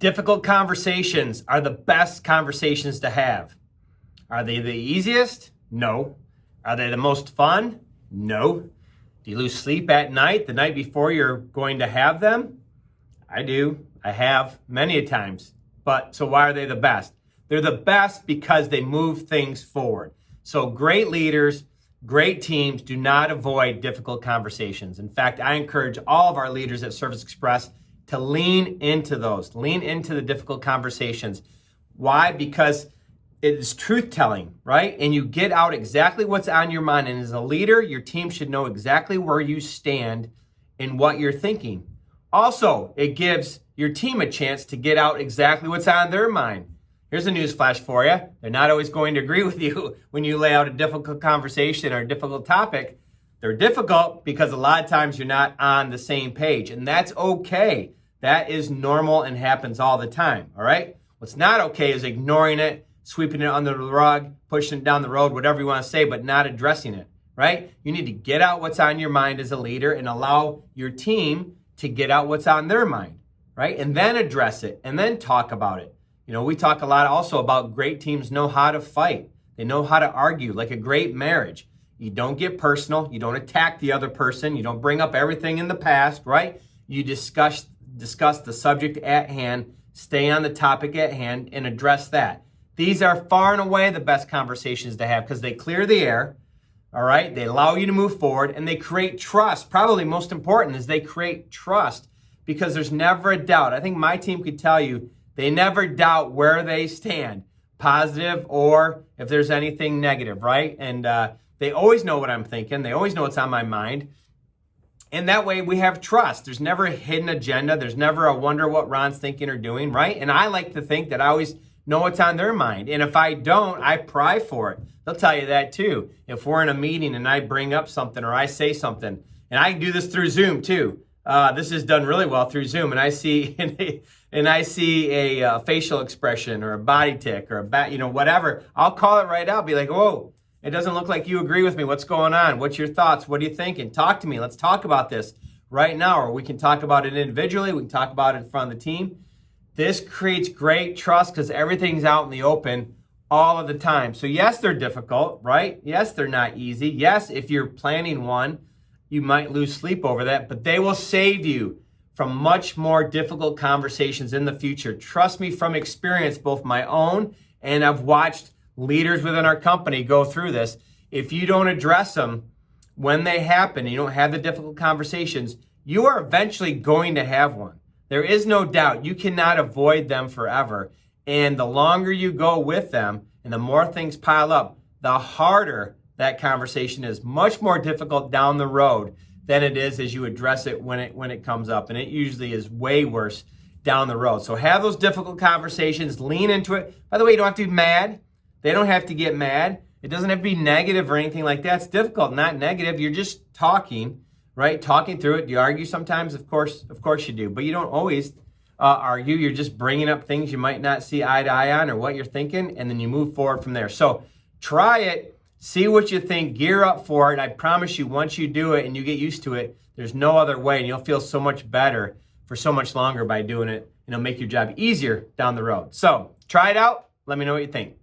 Difficult conversations are the best conversations to have. Are they the easiest? No. Are they the most fun? No. Do you lose sleep at night the night before you're going to have them? I do. I have many a times. But so why are they the best? They're the best because they move things forward. So great leaders, great teams do not avoid difficult conversations. In fact, I encourage all of our leaders at Service Express to lean into those, lean into the difficult conversations. Why? Because it is truth telling, right? And you get out exactly what's on your mind. And as a leader, your team should know exactly where you stand and what you're thinking. Also, it gives your team a chance to get out exactly what's on their mind. Here's a news flash for you. They're not always going to agree with you when you lay out a difficult conversation or a difficult topic. They're difficult because a lot of times you're not on the same page, and that's okay. That is normal and happens all the time, all right? What's not okay is ignoring it, sweeping it under the rug, pushing it down the road, whatever you want to say, but not addressing it, right? You need to get out what's on your mind as a leader and allow your team to get out what's on their mind, right? And then address it and then talk about it. You know, we talk a lot also about great teams know how to fight. They know how to argue, like a great marriage. You don't get personal. You don't attack the other person. You don't bring up everything in the past, right? You discuss the subject at hand, stay on the topic at hand, and address that. These are far and away the best conversations to have because they clear the air, all right? They allow you to move forward, and they create trust. Probably most important is they create trust because there's never a doubt. I think my team could tell you they never doubt where they stand, positive or if there's anything negative, right? And they always know what I'm thinking. They always know what's on my mind. And that way we have trust. There's never a hidden agenda. There's never a wonder what Ron's thinking or doing, right? And I like to think that I always know what's on their mind. And if I don't, I pry for it. They'll tell you that too. If we're in a meeting and I bring up something or I say something, and I do this through Zoom too. This is done really well through Zoom, and I see a facial expression or a body tick or whatever. I'll call it right out. Be like, whoa. It doesn't look like you agree with me. What's going on? What's your thoughts? What are you thinking? Talk to me. Let's talk about this right now. Or we can talk about it individually. We can talk about it in front of the team. This creates great trust because everything's out in the open all of the time. So yes, they're difficult, right? Yes, they're not easy. Yes, if you're planning one, you might lose sleep over that, but they will save you from much more difficult conversations in the future. Trust me from experience, both my own and I've watched leaders within our company go through this. If you don't address them when they happen, and you don't have the difficult conversations, you are eventually going to have one. There is no doubt. You cannot avoid them forever. And the longer you go with them and the more things pile up, the harder that conversation is. Much more difficult down the road than it is as you address it when it comes up. And it usually is way worse down the road. So have those difficult conversations, lean into it. By the way, you don't have to be mad. They don't have to get mad. It doesn't have to be negative or anything like that. It's difficult, not negative. You're just talking, right? Talking through it. Do you argue sometimes? Of course you do. But you don't always argue. You're just bringing up things you might not see eye to eye on or what you're thinking, and then you move forward from there. So try it. See what you think. Gear up for it. I promise you, once you do it and you get used to it, there's no other way, and you'll feel so much better for so much longer by doing it, and it'll make your job easier down the road. So try it out. Let me know what you think.